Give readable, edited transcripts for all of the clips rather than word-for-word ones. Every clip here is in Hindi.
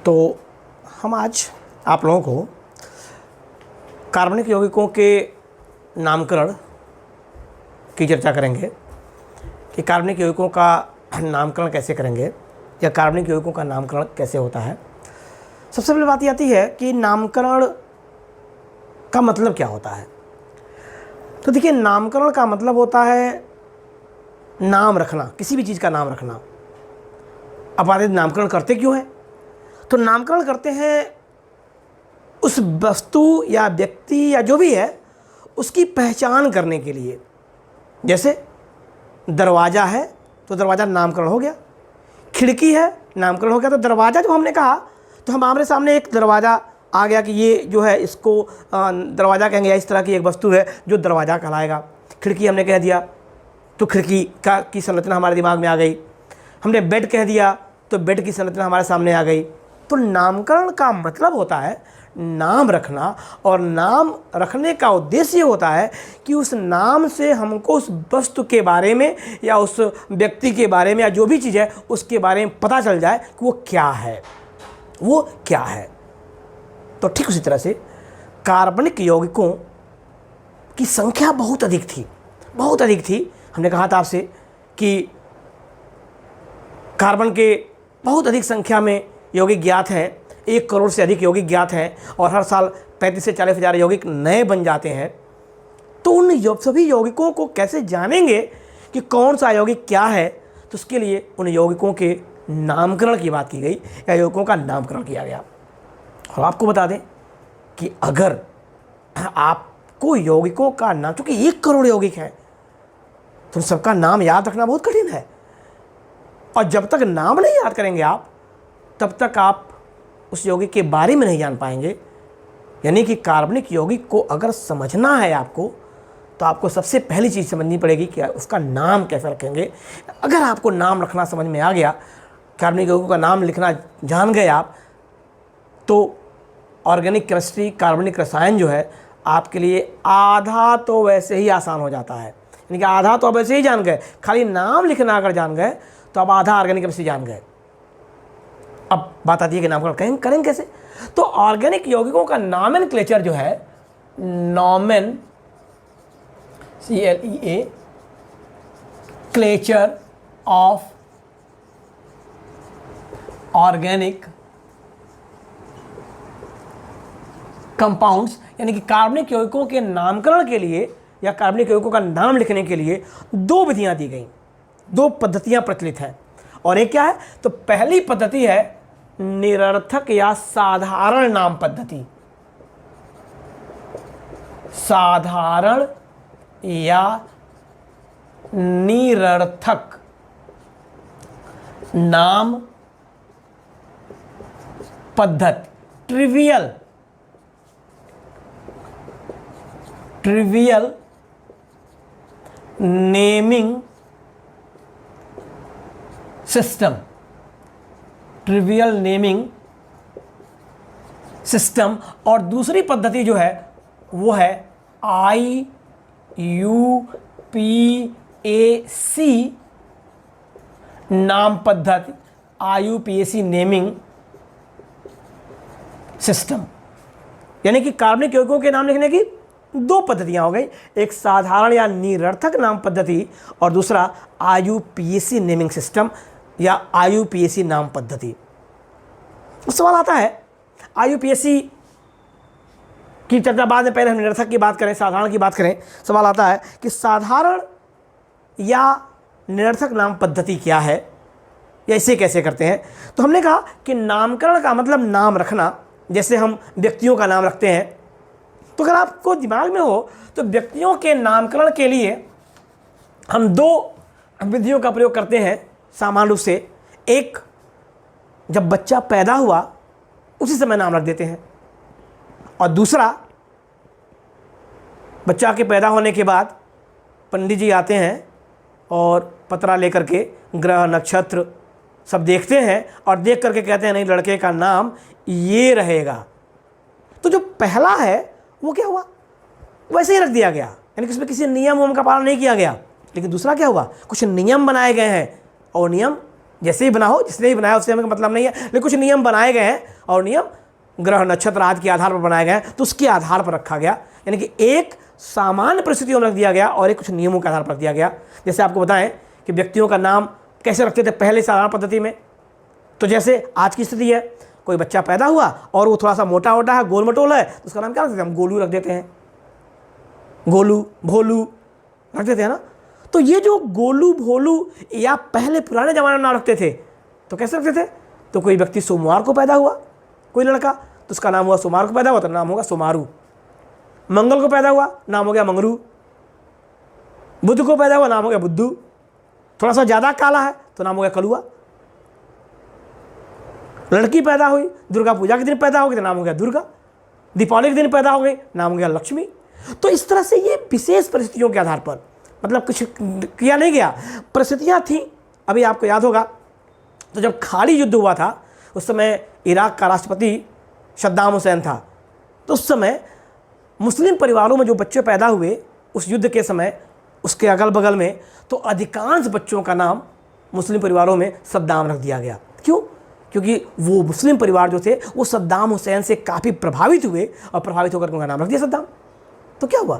तो हम आज आप लोगों को कार्बनिक यौगिकों के नामकरण की चर्चा करेंगे कि कार्बनिक यौगिकों का नामकरण कैसे करेंगे या कार्बनिक यौगिकों का नामकरण कैसे होता है। सबसे पहले बात ये आती है कि नामकरण का मतलब क्या होता है। तो देखिए, नामकरण का मतलब होता है नाम रखना, किसी भी चीज़ का नाम रखना। अब आदमी नामकरण करते क्यों हैं? तो नामकरण करते हैं उस वस्तु या व्यक्ति या जो भी है उसकी पहचान करने के लिए। जैसे दरवाज़ा है तो दरवाज़ा नामकरण हो गया, खिड़की है नामकरण हो गया। तो दरवाज़ा जो हमने कहा तो हमारे सामने एक दरवाज़ा आ गया कि ये जो है इसको दरवाज़ा कहेंगे, या इस तरह की एक वस्तु है जो दरवाज़ा कहलाएगा। खिड़की हमने कह दिया तो खिड़की की संरचना हमारे दिमाग में आ गई। हमने बेड कह दिया तो बेड की संरचना हमारे सामने आ गई। तो नामकरण का मतलब होता है नाम रखना, और नाम रखने का उद्देश्य होता है कि उस नाम से हमको उस वस्तु के बारे में या उस व्यक्ति के बारे में या जो भी चीज़ है उसके बारे में पता चल जाए कि वो क्या है, वो क्या है। तो ठीक उसी तरह से कार्बनिक यौगिकों की संख्या बहुत अधिक थी, बहुत अधिक थी। हमने कहा था आपसे कि कार्बन के बहुत अधिक संख्या में यौगिक ज्ञात हैं, 1 करोड़ से अधिक यौगिक ज्ञात हैं, और हर साल 35 से 40 हज़ार यौगिक नए बन जाते हैं। तो उन सभी यौगिकों को कैसे जानेंगे कि कौन सा यौगिक क्या है? तो उसके लिए उन यौगिकों के नामकरण की बात की गई या यौगिकों का नामकरण किया गया। और आपको बता दें कि अगर आपको यौगिकों का नाम, चूँकि 1 करोड़ यौगिक हैं, तो सबका नाम याद रखना बहुत कठिन है। और जब तक नाम नहीं याद करेंगे आप, तब तक आप उस यौगिक के बारे में नहीं जान पाएंगे। यानी कि कार्बनिक यौगिक को अगर समझना है आपको, तो आपको सबसे पहली चीज़ समझनी पड़ेगी कि उसका नाम कैसे रखेंगे। अगर आपको नाम रखना समझ में आ गया, कार्बनिक यौगिकों का नाम लिखना जान गए आप, तो ऑर्गेनिक केमिस्ट्री, कार्बनिक रसायन जो है आपके लिए आधा तो वैसे ही आसान हो जाता है। यानी कि आधा तो आप वैसे ही जान गए, खाली नाम लिखना अगर जान गए तो आप आधा ऑर्गेनिक केमिस्ट्री जान गए। अब बात आती है कि नामकरण करेंगे कैसे। तो ऑर्गेनिक यौगिकों का नॉमेनक्लेचर जो है, nomen CLEA clutcher of organic compounds, यानी कि कार्बनिक यौगिकों के नामकरण के लिए या कार्बनिक यौगिकों का नाम लिखने के लिए 2 विधियां दी गई, 2 पद्धतियां प्रचलित हैं। और एक क्या है? तो पहली पद्धति है निरर्थक या साधारण नाम पद्धति। साधारण या निरर्थक नाम पद्धति, trivial naming system, trivial naming system. और दूसरी पद्धति जो है वो है IUPAC नाम पद्धति, IUPAC नेमिंग सिस्टम। यानी कि कार्बनिक यौगिकों के नाम लिखने की 2 पद्धतियां हो गई, एक साधारण या निरर्थक नाम पद्धति और दूसरा IUPAC नेमिंग सिस्टम या IUPAC नाम पद्धति। सवाल आता है IUPAC की चर्चा बाद में, पहले हम निरर्थक की बात करें, साधारण की बात करें। सवाल आता है कि साधारण या निरर्थक नाम पद्धति क्या है या इसे कैसे करते हैं। तो हमने कहा कि नामकरण का मतलब नाम रखना, जैसे हम व्यक्तियों का नाम रखते हैं। तो अगर आपको दिमाग में हो तो व्यक्तियों के नामकरण के लिए हम 2 विधियों का प्रयोग करते हैं सामान्य रूप से। एक, जब बच्चा पैदा हुआ उसी समय नाम रख देते हैं, और दूसरा, बच्चा के पैदा होने के बाद पंडित जी आते हैं और पतरा लेकर के ग्रह नक्षत्र सब देखते हैं और देख करके कहते हैं नहीं, लड़के का नाम ये रहेगा। तो जो पहला है वो क्या हुआ, वैसे ही रख दिया गया, यानी कि उसमें किसी नियम का पालन नहीं किया गया। लेकिन दूसरा क्या हुआ, कुछ नियम बनाए गए हैं और नियम जैसे ही बना हो, जिसने ही बनाया उससे हमें मतलब नहीं है, लेकिन कुछ नियम बनाए गए हैं और नियम ग्रह नक्षत्र आदि के आधार पर बनाए गए हैं, तो उसके आधार पर रखा गया। यानी कि एक सामान्य परिस्थितियों में रख दिया गया और एक कुछ नियमों के आधार पर रख दिया गया। जैसे आपको बताएं कि व्यक्तियों का नाम कैसे रखते थे पहले साधारण पद्धति में। तो जैसे आज की स्थिति है, कोई बच्चा पैदा हुआ और वो थोड़ा सा मोटा मोटा है, गोल मटोल है, तो उसका नाम क्या रखते हैं? हम गोलू रख देते हैं, गोलू भोलू रख देते हैं ना। तो ये जो गोलू भोलू या पहले पुराने जमाने में नाम रखते थे, तो कैसे रखते थे? तो कोई व्यक्ति सोमवार को पैदा हुआ, कोई लड़का, तो उसका नाम हुआ सोमवार को पैदा हुआ तो नाम होगा सोमारू। मंगल को पैदा हुआ, नाम हो गया मंगरू। बुध को पैदा हुआ, नाम हो गया बुद्धू। थोड़ा सा ज़्यादा काला है तो नाम हो गया कलुआ। लड़की पैदा हुई, दुर्गा पूजा के दिन पैदा हो गई तो नाम हो गया दुर्गा। दीपावली के दिन पैदा हो गई, नाम हो गया लक्ष्मी। तो इस तरह से ये विशेष परिस्थितियों के आधार पर, मतलब कुछ किया नहीं गया, परिस्थितियाँ थी। अभी आपको याद होगा, तो जब खाड़ी युद्ध हुआ था उस समय इराक का राष्ट्रपति सद्दाम हुसैन था। तो उस समय मुस्लिम परिवारों में जो बच्चे पैदा हुए उस युद्ध के समय, उसके अगल बगल में, तो अधिकांश बच्चों का नाम मुस्लिम परिवारों में सद्दाम रख दिया गया। क्यों? क्योंकि वो मुस्लिम परिवार जो थे वो सद्दाम हुसैन से काफ़ी प्रभावित हुए और प्रभावित होकर उनका नाम रख दिया सद्दाम। तो क्या हुआ?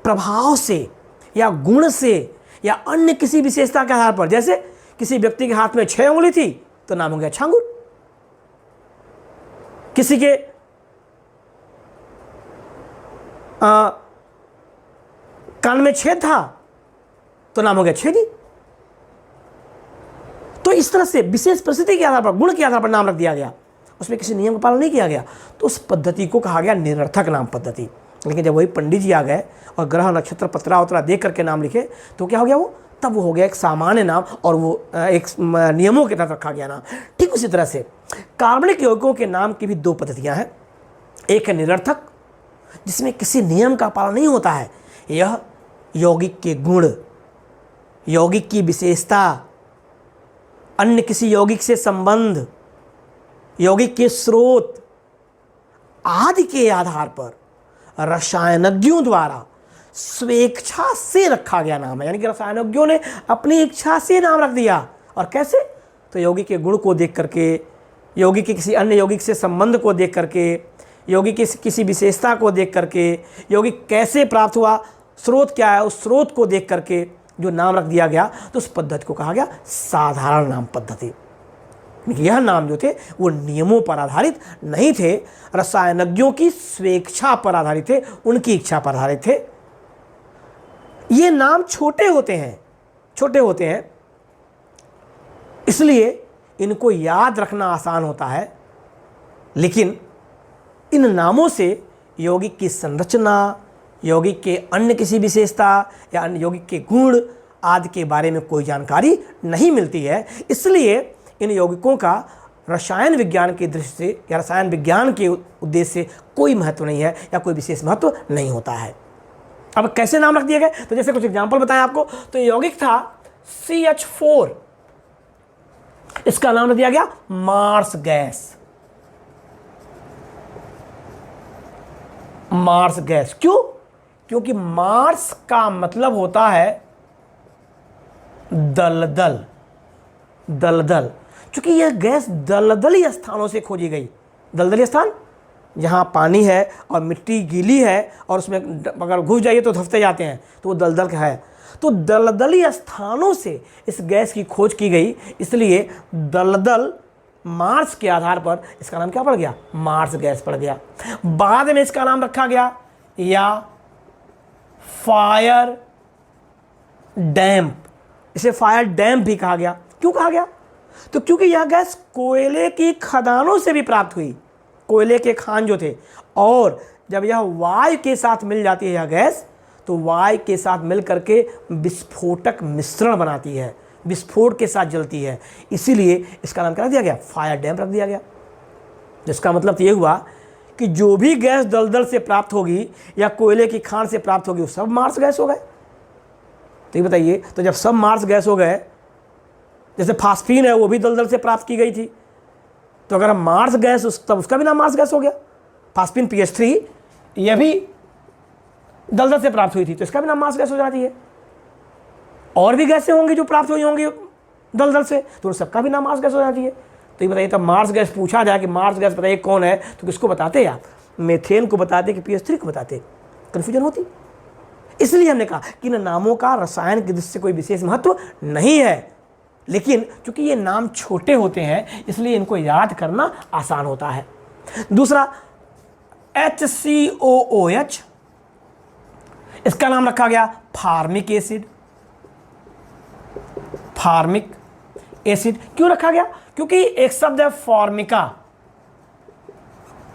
प्रभाव से या गुण से या अन्य किसी विशेषता के आधार पर, जैसे किसी व्यक्ति के हाथ में 6 उंगली थी तो नाम हो गया छांगुर, किसी के कान में छेद था तो नाम हो गया छेदी। तो इस तरह से विशेष परिस्थिति के आधार पर, गुण के आधार पर नाम रख दिया गया, उसमें किसी नियम का पालन नहीं किया गया, तो उस पद्धति को कहा गया निरर्थक नाम पद्धति। लेकिन जब वही पंडित जी आ गए और ग्रह नक्षत्र पत्रा उत्तरा देख करके नाम लिखे तो क्या हो गया? वो तब वो हो गया एक सामान्य नाम और वो एक नियमों के तहत रखा गया नाम। ठीक उसी तरह से कार्बनिक यौगिकों के नाम की भी 2 पद्धतियां हैं। एक है निरर्थक, जिसमें किसी नियम का पालन नहीं होता है। यह यौगिक के गुण, यौगिक की विशेषता, अन्य किसी यौगिक से संबंध, यौगिक के स्रोत आदि के आधार पर रसायनज्ञों द्वारा स्वेच्छा से रखा गया नाम है। यानी कि रसायनज्ञों ने अपनी इच्छा से नाम रख दिया। और कैसे? तो यौगिक के गुण को देख करके, यौगिक के किसी अन्य यौगिक से संबंध को देख करके, यौगिक की किसी विशेषता को देख करके, यौगिक कैसे प्राप्त हुआ, स्रोत क्या है, उस स्रोत को देख करके जो नाम रख दिया गया, तो उस पद्धति को कहा गया साधारण नाम पद्धति। यह नाम जो थे वो नियमों पर आधारित नहीं थे, रसायनज्ञों की स्वेच्छा पर आधारित थे, उनकी इच्छा पर आधारित थे। ये नाम छोटे होते हैं, इसलिए इनको याद रखना आसान होता है। लेकिन इन नामों से यौगिक की संरचना, यौगिक के अन्य किसी विशेषता या अन्य यौगिक के गुण आदि के बारे में कोई जानकारी नहीं मिलती है। इसलिए इन यौगिकों का रसायन विज्ञान की दृष्टि से या रसायन विज्ञान के उद्देश्य से कोई महत्व नहीं है या कोई विशेष महत्व नहीं होता है। अब कैसे नाम रख दिए गए? तो जैसे कुछ एग्जाम्पल बताएं आपको। तो यौगिक था CH4, इसका नाम रख दिया गया मार्स गैस। मार्स गैस क्यों? क्योंकि मार्स का मतलब होता है दलदल, दलदल। क्योंकि यह गैस दलदली स्थानों से खोजी गई। दलदली स्थान जहाँ पानी है और मिट्टी गीली है और उसमें अगर घुस जाइए तो धंसते जाते हैं, तो वो दलदल का है। तो दलदली स्थानों से इस गैस की खोज की गई, इसलिए दलदल मार्स के आधार पर इसका नाम क्या पड़ गया? मार्स गैस पड़ गया। बाद में इसका नाम रखा गया या फायर डैम्प, इसे फायर डैम्प भी कहा गया। क्यों कहा गया? तो क्योंकि यह गैस कोयले की खदानों से भी प्राप्त हुई, कोयले के खान जो थे, और जब यह वायु के साथ मिल जाती है यह गैस, तो वायु के साथ मिल करके विस्फोटक मिश्रण बनाती है, विस्फोट के साथ जलती है। इसीलिए इसका नाम क्या रख दिया गया? फायर डैम्प रख दिया गया। जिसका मतलब तो ये हुआ कि जो भी गैस दलदल से प्राप्त होगी या कोयले की खान से प्राप्त होगी वो सब मार्स गैस हो गए। तो ये बताइए, तो जब सब मार्स गैस हो गए, जैसे फास्फीन है वो भी दलदल से प्राप्त की गई थी, तो अगर हम मार्स गैस, तब उसका भी नाम मार्स गैस हो गया। फास्फीन PH3 यह भी दलदल से प्राप्त हुई थी, तो इसका भी नाम मार्स गैस हो जाती है। और भी गैसें होंगी जो प्राप्त हुई होंगी दलदल से, तो उन सबका भी नाम मार्स गैस हो जाती है। तो ये बताइए, तब मार्स गैस पूछा जाए कि मार्स गैस बताइए कौन है, तो किसको बताते आप? मेथेन को बताते कि PH3 को बताते? कन्फ्यूजन होती। इसलिए हमने कहा कि इन नामों का रसायन की दृष्टि से कोई विशेष महत्व नहीं है, लेकिन चूंकि ये नाम छोटे होते हैं इसलिए इनको याद करना आसान होता है। दूसरा HCOOH, इसका नाम रखा गया फार्मिक एसिड। फार्मिक एसिड क्यों रखा गया? क्योंकि एक शब्द है फॉर्मिका।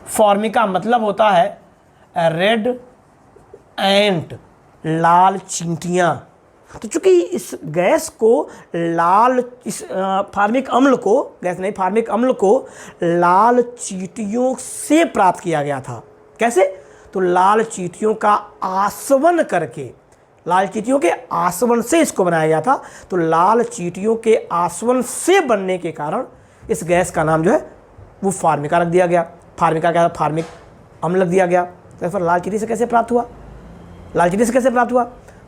फॉर्मिका मतलब होता है रेड एंट, लाल चींटियां। तो चूंकि इस गैस को लाल, इस फार्मिक अम्ल को, गैस नहीं फार्मिक अम्ल को लाल चींटियों से प्राप्त किया गया था। कैसे? तो लाल चींटियों का आसवन करके, लाल चींटियों के आसवन से इसको बनाया गया था। तो लाल चींटियों के आसवन से बनने के कारण इस गैस का नाम जो है वो फार्मिका रख दिया गया। फार्मिका क्या था? फार्मिक अम्ल रख दिया गया। तो फिर लाल चींटी से कैसे प्राप्त हुआ? लाल चींटी से कैसे प्राप्त हुआ?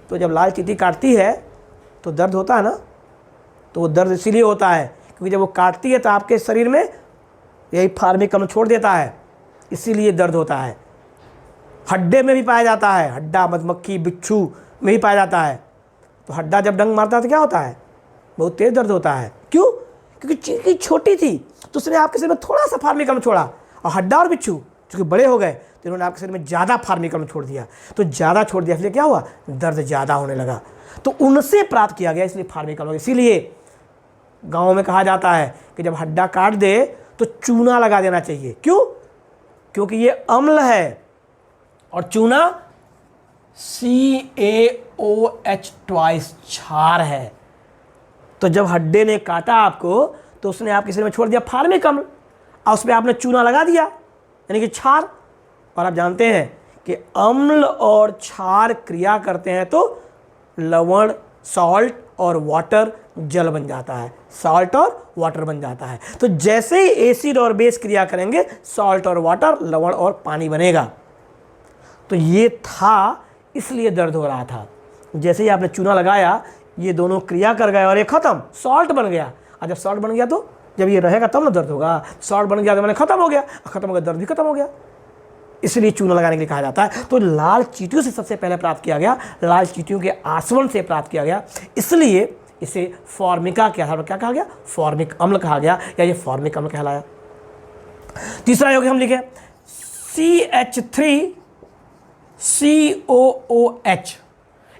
तो जब लाल चींटी काटती है तो दर्द होता है ना, तो वो दर्द इसीलिए होता है क्योंकि जब वो काटती है तो आपके शरीर में यही फार्मिक अम्ल छोड़ देता है, इसीलिए दर्द होता है। हड्डे में भी पाया जाता है, हड्डा मधुमक्खी बिच्छू में भी पाया जाता है। तो हड्डा जब डंक मारता है तो क्या होता है? बहुत तेज दर्द होता है। क्यों? क्योंकि चींटी छोटी थी तो उसने आपके शरीर में थोड़ा सा फार्मिक अम्ल छोड़ा, और हड्डा और बिच्छू चूँकि बड़े हो गए तो इन्होंने आपके शरीर में ज़्यादा फार्मिक अम्ल छोड़ दिया। तो ज़्यादा छोड़ दिया इसलिए क्या हुआ? दर्द ज़्यादा होने लगा। तो उनसे प्राप्त किया गया, इसलिए फार्मिक अम्ल। इसीलिए गाँव में कहा जाता है कि जब हड्डा काट दे तो चूना लगा देना चाहिए। क्यों? क्योंकि ये अम्ल है, और चूना CaOH ट्वाइस क्षार है। तो जब हड्डे ने काटा आपको तो उसने आपके शरीर में छोड़ दिया फार्मिक अम्ल, और उसमें आपने चूना लगा दिया, यानी कि क्षार। और आप जानते हैं कि अम्ल और क्षार क्रिया करते हैं तो लवण, सॉल्ट और वाटर जल बन जाता है, सॉल्ट और वाटर बन जाता है। तो जैसे ही एसिड और बेस क्रिया करेंगे सॉल्ट और वाटर, लवण और पानी बनेगा। तो ये था, इसलिए दर्द हो रहा था। जैसे ही आपने चूना लगाया ये दोनों क्रिया कर गए और ये खत्म, सॉल्ट बन गया। और जब सॉल्ट बन गया तो जब ये रहेगा तब ना दर्द होगा। सॉल्ट बन गया तो मैंने खत्म हो गया, खत्म हो गया दर्द भी खत्म हो गया। इसलिए चूना लगाने के लिए कहा जाता है। तो लाल चींटियों से सबसे पहले प्राप्त किया गया, लाल चींटियों के आसवन से प्राप्त किया गया, इसलिए इसे फॉर्मिका के आधार पर क्या कहा गया? फॉर्मिक अम्ल कहा गया, या ये फॉर्मिक अम्ल कहलाया। तीसरा यौगिक हम लिखे CH3COOH,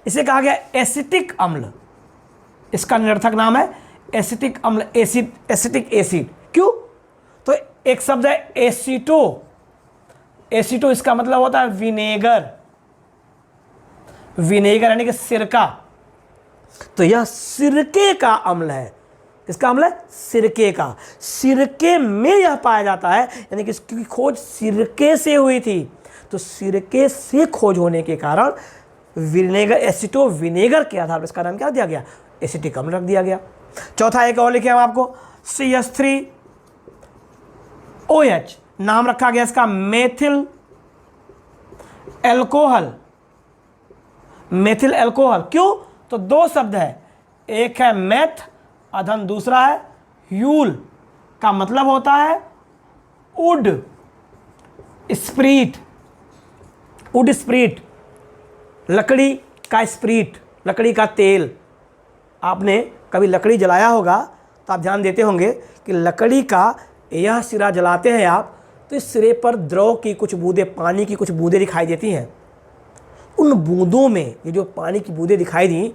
इसे कहा गया एसिटिक अम्ल। इसका निरर्थक नाम है एसिटिक अम्ल, एसिड, एसिटिक एसिड। क्यों? तो एक शब्द है एसिटो। एसिटो इसका मतलब होता है विनेगर। विनेगर यानी कि सिरका। तो यह सिरके का अम्ल है। किसका अम्ल है? सिरके का। सिरके में यह पाया जाता है, यानी कि इसकी खोज सिरके से हुई थी। तो सिरके से खोज होने के कारण विनेगर, एसिटो विनेगर के आधार पर इसका नाम क्या दिया गया? एसिटिक अम्ल रख दिया गया। चौथा एक और लिखे हम आपको CH3OH, नाम रखा गया इसका मेथिल एल्कोहल। मेथिल एल्कोहल क्यों? तो दो शब्द है, एक है मेथ अधन, दूसरा है ह्यूल, का मतलब होता है वुड स्प्रीट। वुड स्प्रीट, लकड़ी का स्प्रीट, लकड़ी का तेल। आपने कभी लकड़ी जलाया होगा तो आप ध्यान देते होंगे कि लकड़ी का यह सिरा जलाते हैं आप तो इस सिरे पर द्रव की कुछ बूंदें, पानी की कुछ बूंदें दिखाई देती हैं। उन बूंदों में, ये जो पानी की बूंदें दिखाई दी,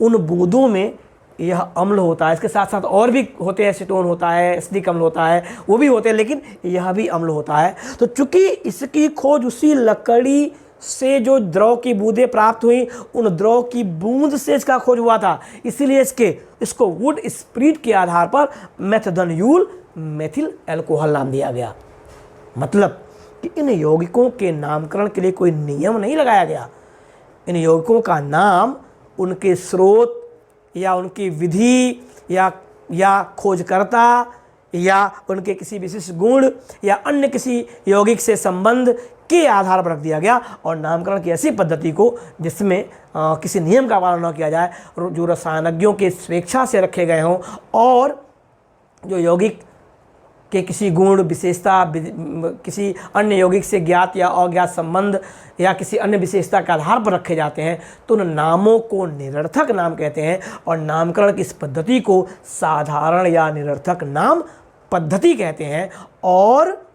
उन बूंदों में यह अम्ल होता है। इसके साथ साथ और भी होते हैं, एसीटोन होता है, एसिडिक अम्ल होता है, वो भी होते हैं, लेकिन यह भी अम्ल होता है। तो चूंकि इसकी खोज उसी लकड़ी से जो द्रव की बूंदें प्राप्त हुई, उन द्रव की बूंद से इसका खोज हुआ था, इसीलिए इसको वुड स्प्रीट के आधार पर मेथनॉल मेथिल एल्कोहल नाम दिया गया। मतलब कि इन यौगिकों के नामकरण के लिए कोई नियम नहीं लगाया गया। इन यौगिकों का नाम उनके स्रोत या उनकी विधि या खोजकर्ता या उनके किसी विशिष्ट गुण या अन्य किसी यौगिक से संबंध के आधार पर रख दिया गया। और नामकरण की ऐसी पद्धति को जिसमें किसी नियम का पालन न किया जाए, जो रसायनज्ञों के स्वेच्छा से रखे गए हों और जो यौगिक के किसी गुण विशेषता किसी अन्य यौगिक से ज्ञात या अज्ञात संबंध या किसी अन्य विशेषता के आधार पर रखे जाते हैं, तो उन नामों को निरर्थक नाम कहते हैं। और नामकरण की इस पद्धति को साधारण या निरर्थक नाम पद्धति कहते हैं। और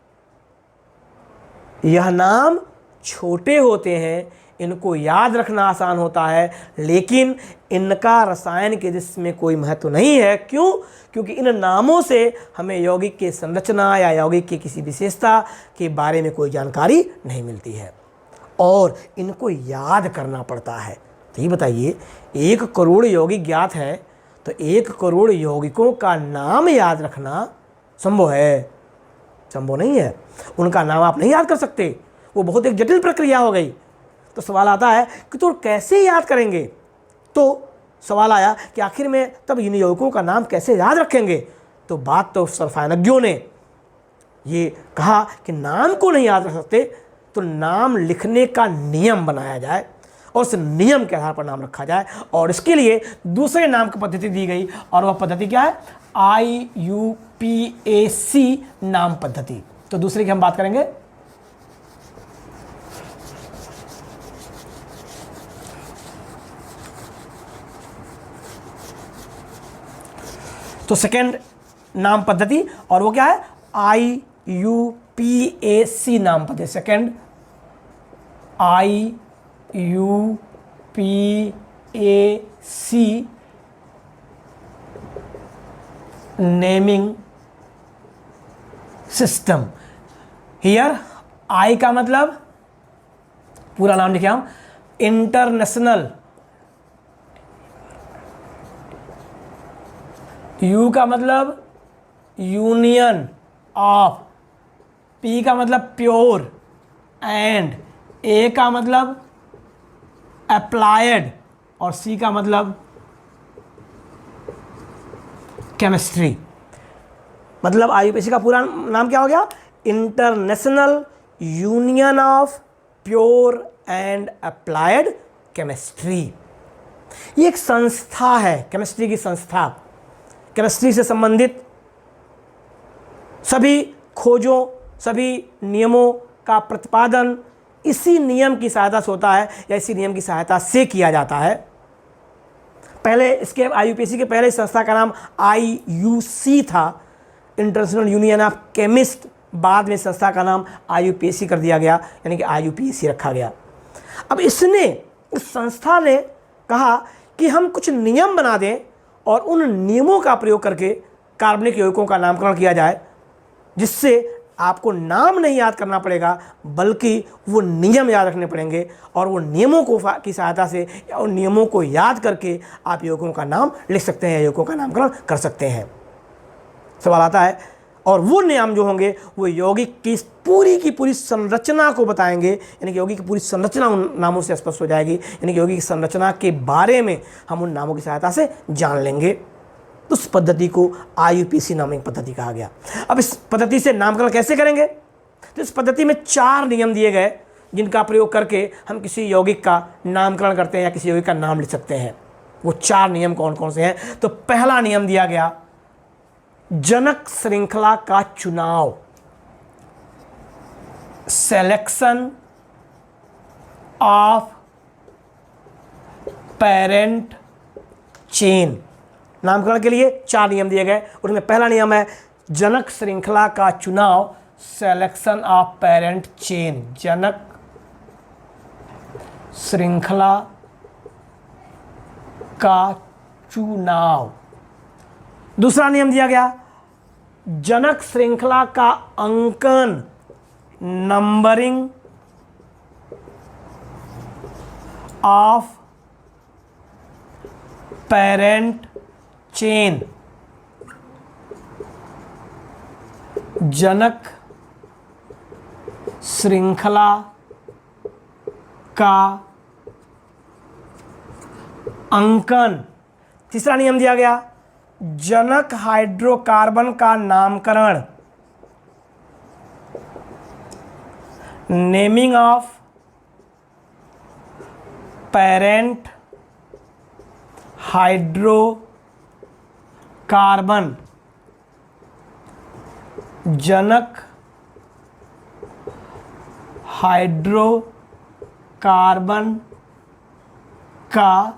यह नाम छोटे होते हैं, इनको याद रखना आसान होता है, लेकिन इनका रसायन के दृष्टि में कोई महत्व नहीं है। क्यों? क्योंकि इन नामों से हमें यौगिक की संरचना या यौगिक की किसी विशेषता के बारे में कोई जानकारी नहीं मिलती है और इनको याद करना पड़ता है। तो ये बताइए, 1 करोड़ यौगिक ज्ञात है, तो 1 करोड़ यौगिकों का नाम याद रखना संभव है? संभव नहीं है। उनका नाम आप नहीं याद कर सकते, वो बहुत एक जटिल प्रक्रिया हो गई। तो सवाल आता है कि तो कैसे याद करेंगे? तो सवाल आया कि आखिर में तब इन यौगिकों का नाम कैसे याद रखेंगे? तो बात तो रसायनज्ञों ने ये कहा कि नाम को नहीं याद रख सकते, तो नाम लिखने का नियम बनाया जाए और उस नियम के आधार पर नाम रखा जाए। और इसके लिए दूसरे नाम की पद्धति दी गई, और वह पद्धति क्या है? IUPAC नाम पद्धति। तो दूसरे की हम बात करेंगे। तो सेकेंड नाम पद्धति, और वो क्या है? IUPAC नाम पद्धति। Second IUPAC naming system. Here I का मतलब, पूरा नाम लिखे हम, इंटरनेशनल। U का मतलब यूनियन ऑफ, P का मतलब प्योर, एंड A का मतलब अप्लाइड, और C का मतलब केमिस्ट्री। मतलब IUPAC का पूरा नाम क्या हो गया? International union of pure and applied chemistry. ये एक संस्था है, केमिस्ट्री की संस्था। केमिस्ट्री से संबंधित सभी खोजों, सभी नियमों का प्रतिपादन इसी नियम की सहायता से होता है, या इसी नियम की सहायता से किया जाता है। पहले इसके IUPAC के पहले इस संस्था का नाम IUC था, इंटरनेशनल यूनियन ऑफ केमिस्ट। बाद में संस्था का नाम IUPAC कर दिया गया, यानी कि IUPAC रखा गया। अब इस संस्था ने कहा कि हम कुछ नियम बना दें और उन नियमों का प्रयोग करके कार्बनिक यौगिकों का नामकरण किया जाए, जिससे आपको नाम नहीं याद करना पड़ेगा, बल्कि वो नियम याद रखने पड़ेंगे। और वो नियमों को की सहायता से या उन नियमों को याद करके आप यौगिकों का नाम लिख सकते हैं, यौगिकों का नामकरण कर सकते हैं। सवाल आता है, और वो नियम जो होंगे वो यौगिक की पूरी संरचना को बताएंगे, यानी कि यौगिक की पूरी संरचना उन नामों से स्पष्ट हो जाएगी, यानी कि यौगिक की संरचना के बारे में हम उन नामों की सहायता से जान लेंगे। तो उस पद्धति को IUPAC नामक पद्धति कहा गया। अब इस पद्धति से नामकरण कैसे करेंगे? तो इस पद्धति में 4 नियम दिए गए, जिनका प्रयोग करके हम किसी यौगिक का नामकरण करते हैं या किसी यौगिक का नाम लिख सकते हैं। वो 4 नियम कौन कौन से हैं? तो पहला नियम दिया गया, जनक श्रृंखला का चुनाव, सेलेक्शन ऑफ पेरेंट चेन। नामकरण के लिए 4 नियम दिए गए, उनमें पहला नियम है जनक श्रृंखला का चुनाव, सेलेक्शन ऑफ पेरेंट चेन। जनक श्रृंखला का चुनाव। दूसरा नियम दिया गया, जनक श्रृंखला का अंकन, नंबरिंग ऑफ पेरेंट चेन। जनक श्रृंखला का अंकन। तीसरा नियम दिया गया, जनक हाइड्रोकार्बन का नामकरण, naming of parent hydrocarbon, Janak hydrocarbon का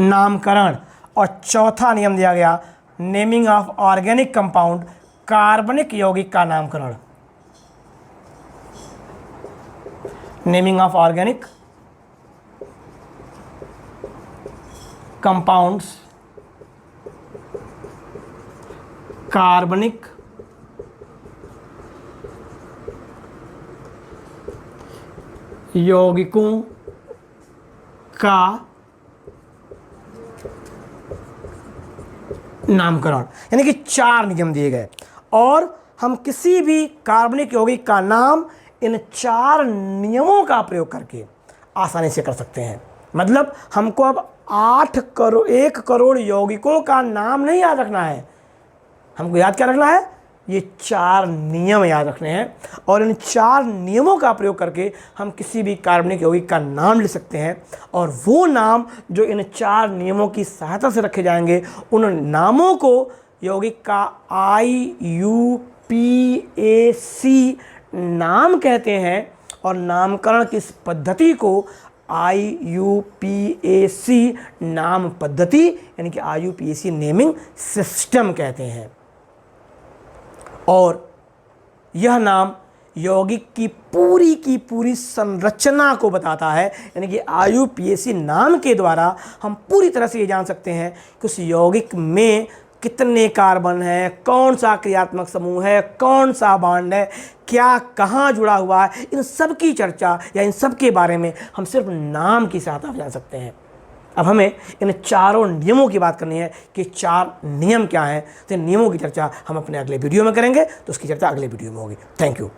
नामकरण। और चौथा नियम दिया गया, नेमिंग ऑफ ऑर्गेनिक कंपाउंड, कार्बनिक यौगिक का नामकरण, नेमिंग ऑफ ऑर्गेनिक कंपाउंड्स, कार्बनिक यौगिकों का नामकरण। यानी कि 4 नियम दिए गए और हम किसी भी कार्बनिक यौगिक का नाम इन 4 नियमों का प्रयोग करके आसानी से कर सकते हैं। मतलब हमको अब 1 करोड़ यौगिकों का नाम नहीं याद रखना है, हमको याद क्या रखना है, ये 4 नियम याद रखने हैं। और इन 4 नियमों का प्रयोग करके हम किसी भी कार्बनिक यौगिक का नाम लिख सकते हैं और वो नाम जो इन 4 नियमों की सहायता से रखे जाएंगे, उन नामों को यौगिक का IUPAC नाम कहते हैं। और नामकरण की इस पद्धति को IUPAC नाम पद्धति यानी कि IUPAC नेमिंग सिस्टम कहते हैं। और यह नाम यौगिक की पूरी संरचना को बताता है। यानी कि IUPAC नाम के द्वारा हम पूरी तरह से ये जान सकते हैं कि उस यौगिक में कितने कार्बन हैं, कौन सा क्रियात्मक समूह है, कौन सा बॉन्ड है, क्या कहाँ जुड़ा हुआ है, इन सब की चर्चा या इन सब के बारे में हम सिर्फ नाम की सहायता से जान सकते हैं। अब हमें इन 4 नियमों की बात करनी है कि 4 नियम क्या हैं। तो नियमों की चर्चा हम अपने अगले वीडियो में करेंगे, तो उसकी चर्चा अगले वीडियो में होगी। Thank you.